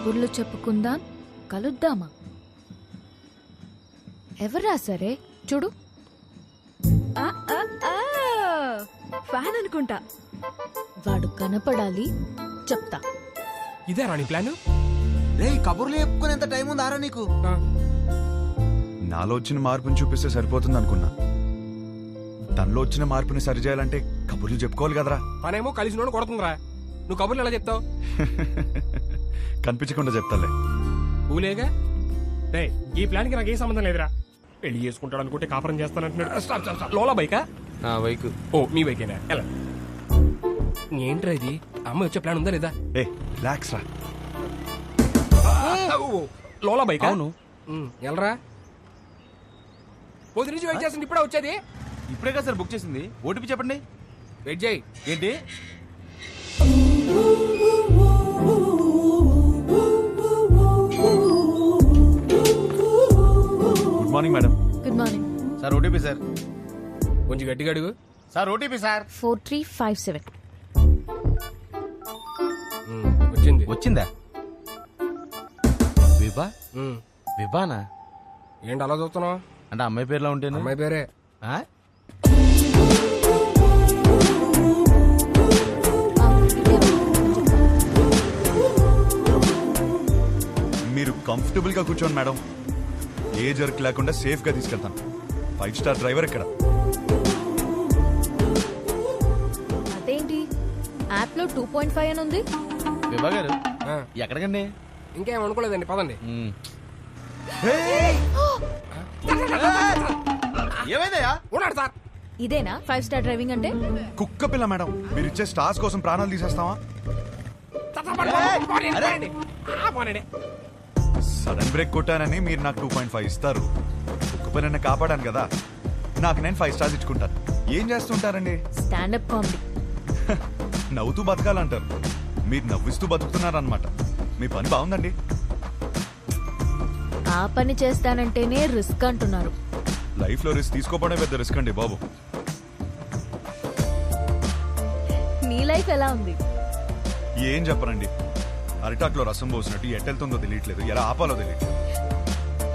కబుర్లు చెప్పుకుందాం, కలుద్దామా? ఎవరు రాసారే? చూడు. ఫ్యాన్ అనుకుంటా. వాడు కనపడాలి, చెప్తా. ఇదే రాణి ప్లాన్. రే కబుర్లు చెప్పుకునేంత టైం ఉందారా నీకు? నాలో వచ్చిన మార్పుని చూపిస్తే సరిపోతుంది అనుకున్నా. తనలో వచ్చిన మార్పుని సరిచేయాలంటే కబుర్లు చెప్పుకోవాలి కదరా. తనేమో కలిసి నోడు కొడుతుందిరా. నువ్వు కబుర్లు ఎలా చెప్తావు? కనిపించకుండా చెప్తాలే. ఊలేగా రే, ఈ ప్లాన్ కి నాకు ఏ సంబంధం లేదురా. పెళ్లి చేసుకుంటాడు అనుకుంటే కాపురం చేస్తానంటున్నాడు. Stop stop stop. లోలా బైకా? బైక్. ఓ మీ బైకేనా? ఎలా ఏంట్రా ఇది? అమ్మ వచ్చే ప్లాన్ ఉందా లేదా? ఏ రిలాక్స్ రా. లోలా బైక్? అవును. ఎలరా పొద్దు నుంచి వెయిట్ చేస్తుంది, ఇప్పుడే వచ్చేది. ఇప్పుడే కదా సార్ బుక్ చేసింది. ఓటీపీ చెప్పండి. వెయిట్ చేయి. ఏంటి? Good morning madam. Good morning. Sir OTP sir. కొంచెం గట్టిగా అడుగు. Sir OTP sir. 4357. వచ్చింది. వచ్చిందా? విభా? విభానా? ఏంటి అలా చూస్తున్నావు? అంటే అమ్మాయి పేరులో ఉంటేనే. అమ్మాయి పేరే. మీరు కంఫర్టబుల్ గా కూర్చోండి మేడం. ఏ జర్క్ లేకుండా సేఫ్ గా తీసుకెళ్తాను. 5 స్టార్ డ్రైవర్ ఇక్కడ. అదేంటి యాప్ లో 2.5 అని ఉంది? విభా గారు ఎక్కడికండి? ఇంకేం అనుకోలేదండి, పదండి. ఏమైందయ్యా? ఉన్నాడు సార్. ఇదేనా 5 స్టార్ డ్రైవింగ్ అంటే? కుక్క పిల్ల మేడం. మీరు ఇచ్చే స్టార్స్ కోసం ప్రాణాలు తీసేస్తావా? సడన్ బ్రేక్ కొట్టానని మీరు నాకు 2.5 ఇస్తారు. కుక్క పిల్లని కాపాడాను కదా, నాకు నేను 5 స్టార్స్ ఇచ్చుకుంటాను. ఏం చేస్తుంటారండి? Standup comedy. నవ్వుతూ బతకాలంటారు, మీరు నవ్విస్తూ బతుకుతున్నారన్నమాట. మీ పని బాగుందండి. ఆ పని చేస్తానంటేనే రిస్క్ అంటున్నారు. లైఫ్ లో రిస్క్ తీసుకోవడమే పెద్ద రిస్క్ అండి బాబు. నీ లైఫ్ ఎలా ఉంది? ఏం చెప్పరండి, అరిటాక్లో రసం పోసినట్టు ఎట్టెళ్తుందో తెలియట్లేదు, ఎలా ఆపాలో తెలియట్లేదు.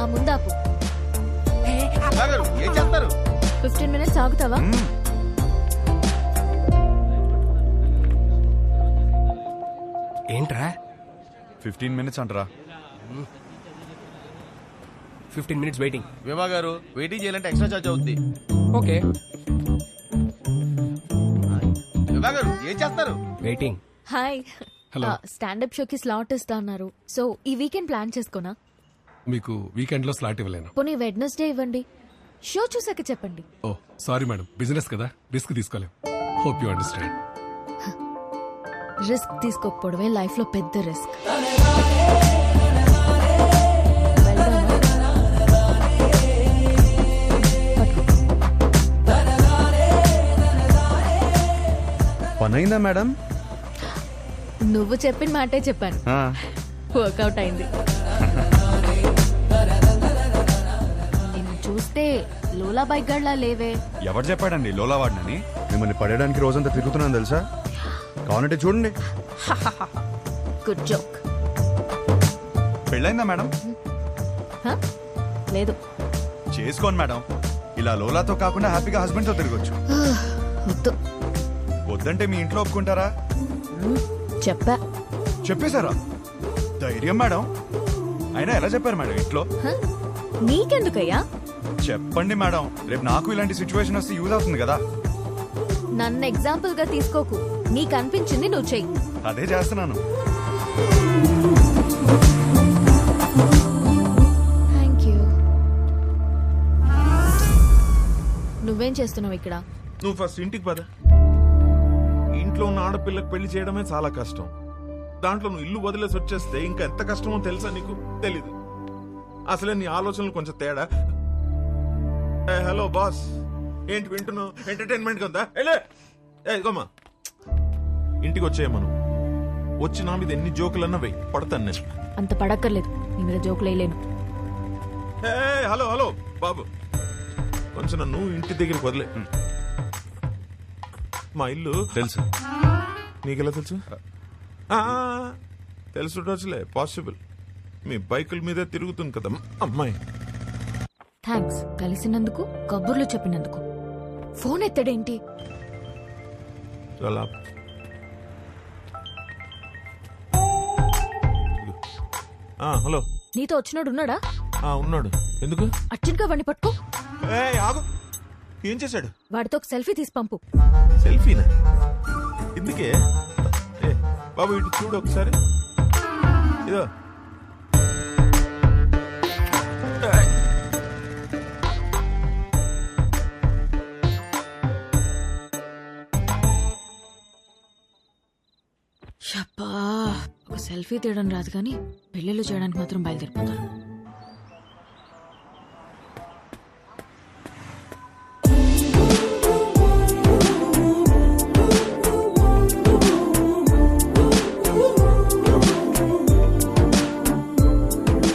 ఆ ముందాపు. ఏం చేస్తారు? 15 మినిట్స్ ఆగుతావా? ఏంట్రా 15 మినిట్స్ అంటారా? 15 మినిట్స్ వెయిటింగ్. విభా గారు వెయిటింగ్ చేయాలంటే ఎక్స్ట్రా చార్జ్ అవుద్ది. ఓకే. విభా గారు ఏం చేస్తారు? వెయిటింగ్. హాయ్. స్టాండప్ షోకి స్లాట్ ఇస్తా అన్నారు. సో ఈ వీకెండ్ ప్లాన్ చేసుకోనా? మీకు వీకెండ్ లో స్లాట్ ఇవ్వలేను. పోనీ వెడ్నెస్డే ఇవ్వండి. షో చూసాక చెప్పండి. ఓ సారీ మేడం, బిజినెస్ కదా, రిస్క్ తీసుకోలేం. Hope you understand. రిస్క్ తీసుకోకపోవడమే లైఫ్ లో పెద్ద రిస్క్. పనైందా మేడం? నువ్వు చెప్పిన మాటే చెప్పాను. వర్కౌట్ అయింది. నిన్ను చూస్తే లోలా బైక్ గడ్లా లేవే. ఎవరు చెప్పాడండి లోలా వాడినని? మిమ్మల్ని పడేయడానికి రోజంతా తిరుగుతున్నాను తెలుసా. కావాలంటే చూడండి. Good joke. పెళ్ళైందా మేడం? లేదు. చేసుకోండి మేడం. ఇలా లోలాతో కాకుండా హ్యాపీగా హస్బెండ్ తో తిరగొచ్చు. వద్దు. వద్దంటే మీ ఇంట్లో ఒప్పుకుంటారా? చెప్పా. చెప్పేశారా? ధైర్యం మేడం. అయినా ఎలా చెప్పారు మేడం ఇంట్లో? నీకెందుకయ్యా? చెప్పండి మేడం, రేపు నాకు ఇలాంటి సిచ్యువేషన్ వస్తే యూజ్ అవుతుంది కదా. నన్ను ఎగ్జాంపుల్ గా తీసుకోకు. నీకు అనిపించింది నువ్వు చెయ్యి. అదే చేస్తున్నాను. Thank you. నువ్వేం చేస్తున్నావు ఇక్కడ? నువ్వు ఫస్ట్ ఇంటికి పద. ఇంట్లో ఉన్న ఆడపిల్లకు పెళ్లి చేయడమే చాలా కష్టం. దాంట్లో నువ్వు ఇల్లు వదిలేసి వచ్చేస్తే ఇంకా ఎంత కష్టమో తెలుసా నీకు? తెలీదు. అసలే నీ ఆలోచనలు కొంచెం తేడా. హలో బాస్, ఏంటి వింటున్నావు? ఎంటర్టైన్మెంట్ ఉందా? ఇదిగోమ్మా, ఇంటికి వచ్చేయమను. వచ్చి నా మీద ఎన్ని జోకులన్నా వెయ్యి, పడతాను నేను. అంత పడక్కర్లేదు, నీ మీద జోకులు వేయలేను. హలో హలో బాబు, కొంచెం నన్ను ఇంటి దగ్గరికి వదిలే. మా ఇల్లు తెలుసు. నీకెలా తెలుసు? తెలుసుండొచ్చులే, పాసిబుల్. మీ బైకుల మీదే తిరుగుతుంది కదా అమ్మాయి. థ్యాంక్స్ కలిసినందుకు, కబుర్లు చెప్పినందుకు. ఫోన్ ఎత్తడేంటి? చాలా హలో. నీతో వచ్చినాడు ఉన్నాడా? ఉన్నాడు. ఎందుకు? అర్జెంట్ గా వాడిని పట్టుకో. ఆగు. ఏం చేశాడు? వాడితో ఒక సెల్ఫీ తీసి పంపు. సెల్ఫీనా? ఎందుకే? బాబు ఇటు చూడు ఒకసారి. ఇదో షప్పా, ఒక సెల్ఫీ తీయడం రాదు కానీ పెళ్ళిళ్ళు చేయడానికి మాత్రం బయలుదేరిపోతాను.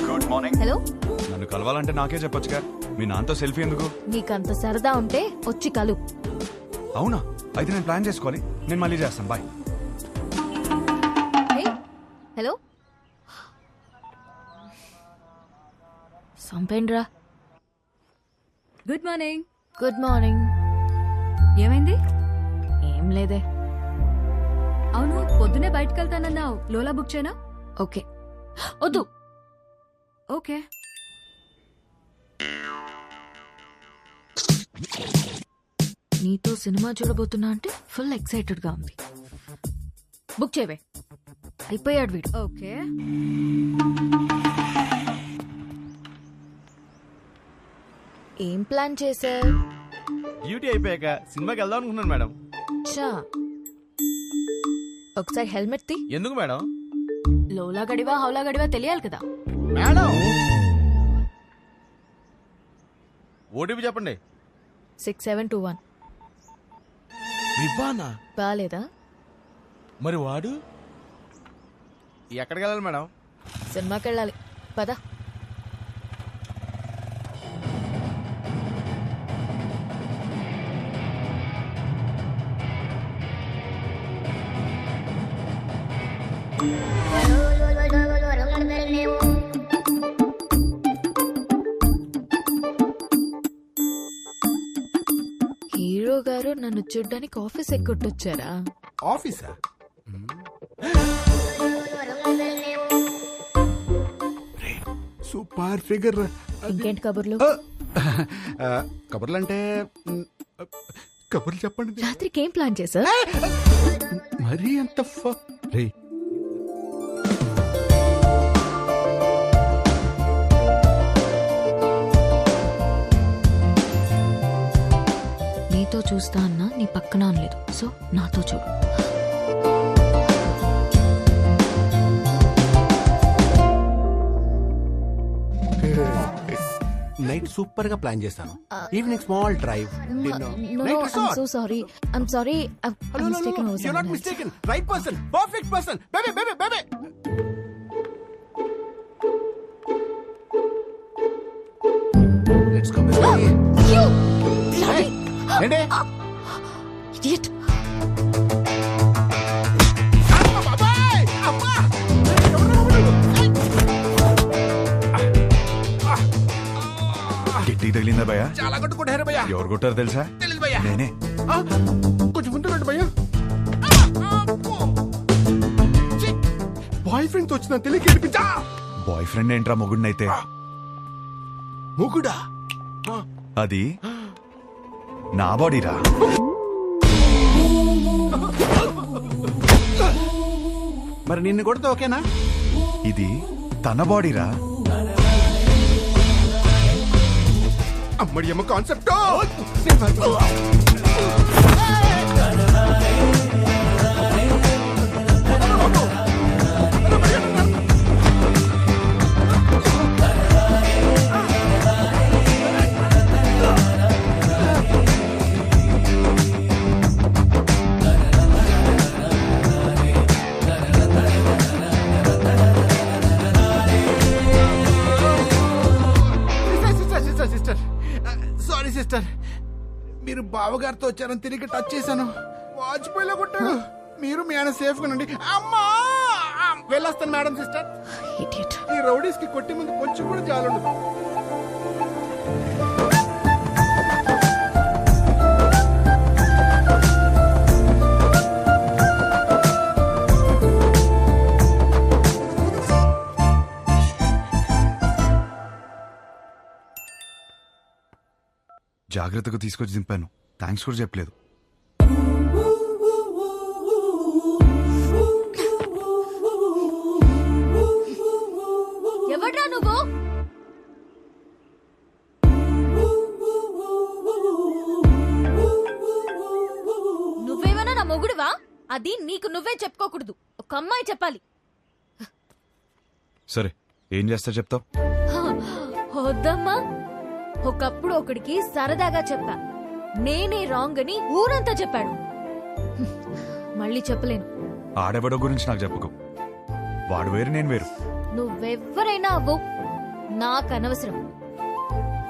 Good morning. హలో, నన్ను కలవాలంటే నాకే చెప్పొచ్చుగా. మీ నాన్నతో సెల్ఫీ ఎందుకు? నీకంత సరదా ఉంటే వచ్చి కలు. అవునా? అయితే నేను ప్లాన్ చేసుకోవాలి. నేను మళ్ళీ చేస్తాను. బాయ్. హలో, సంపేండ్రా. Good morning. Good morning. ఏమైంది? ఏం లేదే. అవును, పొద్దునే బయటకు వెళ్తానన్నావు. లోలా బుక్ చేయనా? ఓకే. వద్దు. ఓకే. నీతో సినిమా చూడబోతున్నా అంటే ఫుల్ ఎక్సైటెడ్ గా ఉంది. బుక్ చేయవే. అయిపోయాడు వీడు. ఓకే. ఏం ప్లాన్ చేశా? డ్యూటీ అయిపోయాక సినిమాకి వెళ్దాం అనుకున్నాను మేడం. చా, ఒకసారి హెల్మెట్ తీ. ఎందుకు మేడం? లోలా గడివా హౌలా గడివా తెలియాలి కదా. మేడం ఓటీపీ చెప్పండి. 6721. వివానా? బాలేదా? మరి వాడు ఎక్కడికి వెళ్ళాలి మేడం? సినిమాకి వెళ్ళాలి. పద. హీరో గారు నన్ను చూడ్డానికి ఆఫీస్ ఎక్కొట్టొచ్చారా? ఆఫీసా? Super figure. ఇంకేంటి కబుర్లు? కబుర్లంటే కబుర్లు చెప్పండి. రాత్రికి ఏం ప్లాన్ చేశా? మరీ అంత రే నీతో చూస్తా అన్నా నీ పక్కన అనలేదు. సో నాతో చూడు. నైట్ సూపర్ గా ప్లాన్ చేస్తాను. Evening small drive. So sorry. I'm sorry. Right person, perfect person. Baby baby baby. Let's go baby. ఏంటి? ఇడియట్. గిట్టి తగిలిందా భయ్యా? చాలా కొట్టుకుంటారు భయ్యా. ఎవరు కొట్టారు తెలుసా? తెలియదు భయ్యా. నేనే. కొంచెం ముందు రండి భయ్యా. బాయ్ ఫ్రెండ్ తో వచ్చిన తెలియక ఏడిపించా. బాయ్ ఫ్రెండ్ ఏంట్రా మొగుడినైతే? మొగుడా? అది నా బాడీరా. మరి నిన్ను కొడితే ఓకేనా? ఇది తన బాడీరా. అమ్మడి అమ్మ కాన్సెప్ట్. సిస్టర్ సారీ సిస్టర్, మీరు బావగారితో వచ్చారని తిరిగి టచ్ చేశాను. వాజ్పేయిలో కొట్టాడు. మీరు మీ ఆయన సేఫ్ గా ఉండండి. అమ్మా వెళ్ళొస్తాను మేడం సిస్టర్. ఇడియట్. ఈ రౌడీస్ కి కొట్టి ముందు కొంచెం కూడా జాలుండదు. జాగ్రత్తగా తీసుకొచ్చి దింపాను. థ్యాంక్స్ కూడా చెప్పలేదు. ఎవడ్రా నువ్వు? నువ్వేమైనా నా మొగుడువా? అది నీకు నువ్వే చెప్పుకోకూడదు, ఒక అమ్మాయి చెప్పాలి. సరే, ఏం చేస్తా చెప్తావు? వద్దమ్మా. ఒకప్పుడు ఒకడికి సరదాగా చెప్పా, నేనే రాంగ్ అని ఊరంతా చెప్పాడు. మళ్ళీ చెప్పలేను. ఆడెవడో గురించి నాకు చెప్పుకో. వాడు వేరు, నేను వేరు. నువ్వెవ్వరైనా అవ్వు, నాకు అనవసరం.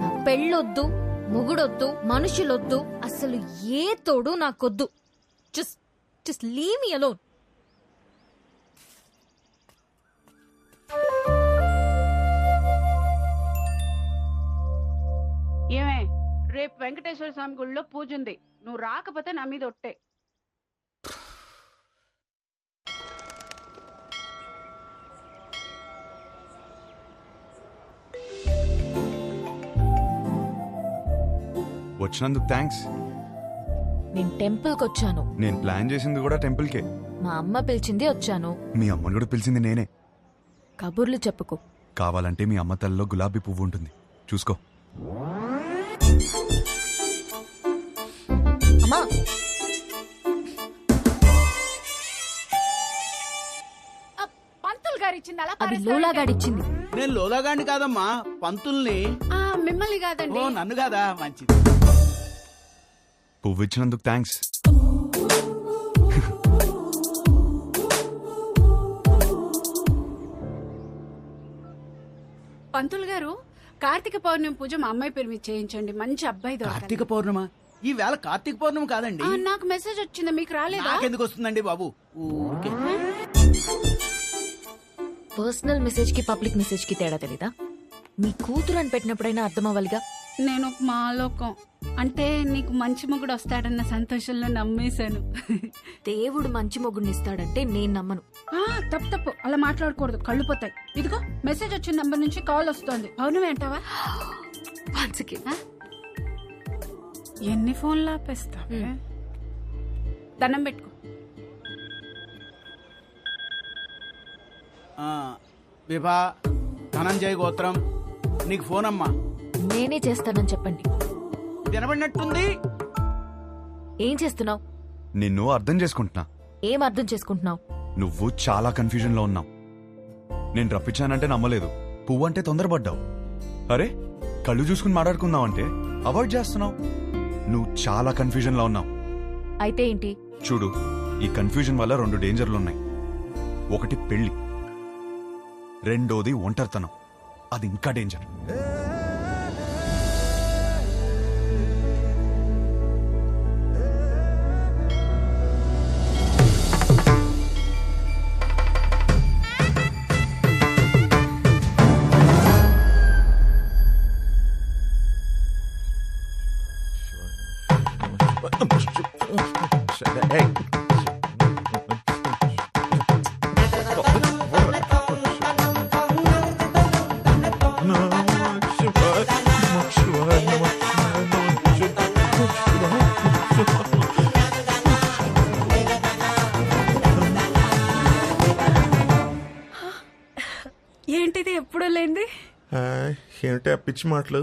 నా పెళ్ళొద్దు, మొగుడొద్దు, మనుషులొద్దు, అసలు ఏ తోడు నాకొద్దు. Just leave me alone. ఏమే, రేపు వెంకటేశ్వర స్వామి గుళ్ళో పూజ ఉంది, నువ్వు రాకపోతే నా మీద ఒట్టే. వచ్చినందుకు థ్యాంక్స్. నేను టెంపుల్కి వచ్చాను. నేను ప్లాన్ చేసింది కూడా టెంపుల్కే. మా అమ్మ పిలిచింది వచ్చాను. మీ అమ్మని కూడా పిలిచింది నేనే. కబుర్లు చెప్పుకో. కావాలంటే మీ అమ్మ తల్లిలో గులాబీ పువ్వు ఉంటుంది, చూసుకో. అమ్మా, పంతులు గారు ఇచ్చింది అలా అది లోలాగాడిచ్చింది. నేను లోలాగాండి కాదమ్మా, పంతుల్ని. మిమ్మల్ని కాదండి. ఓ, నన్ను కాదా? మంచిది. పువ్వు ఇచ్చినందుకు థ్యాంక్స్. పంతులు గారు, కార్తీక పౌర్ణమి పూజ మా అమ్మాయి పేరు మీద చేయించండి, మంచి అబ్బాయి దొరకాలి. కార్తీక పౌర్ణమ? ఈ వేళ కార్తీక పౌర్ణమి కాదండి. నాకు మెసేజ్ వచ్చింది, మీకు రాలేదా? నాకెందుకు వస్తుందండి బాబు? ఊరికే. పర్సనల్ మెసేజ్ కి పబ్లిక్ మెసేజ్ కి తేడా తెలీదా? మీ కూతురు అని పెట్టినప్పుడైనా అర్థం అవ్వాలిగా. నేను ఒక మాలోకం, అంటే నీకు మంచి మొగుడు వస్తాడన్న సంతోషంలో నమ్మేశాను. దేవుడు మంచి మొగుడిని ఇస్తాడంటే నేను నమ్మను. తప్పు, అలా మాట్లాడకూడదు, కళ్ళు పోతాయి. ఇదిగో మెసేజ్ వచ్చిన నంబర్ నుంచి కాల్ వస్తోంది. అవును అంటావా? Once again. ఎన్ని ఫోన్లు ఆపేస్తావే? దండం పెట్టుకో. విభా, ధనంజయ గోత్రం, నీకు ఫోన్ అమ్మా. నేనే చేస్తానని చెప్పండి. వినబడినట్టుంది. ఏం చేస్తున్నావు? నిన్ను అర్థం చేసుకుంటున్నా. ఏం అర్థం చేసుకుంటున్నావు? నువ్వు చాలా కన్ఫ్యూజన్ లో ఉన్నావు. నేను రప్పించానంటే నమ్మలేదు, పువ్వు అంటే తొందరపడ్డావు. అరే, కళ్ళు చూసుకుని మాట్లాడుకుందాం అంటే అవాయిడ్ చేస్తున్నావు. నువ్వు చాలా కన్ఫ్యూజన్ లో ఉన్నావు. అయితే ఏంటి? చూడు, ఈ కన్ఫ్యూజన్ వల్ల 2 డేంజర్లు ఉన్నాయి. ఒకటి పెళ్లి, రెండోది ఒంటరితనం. అది ఇంకా డేంజర్. ఏంటిది ఎప్పుడూ లేంది? ఏమిటి ఆ పిచ్చి మాటలు?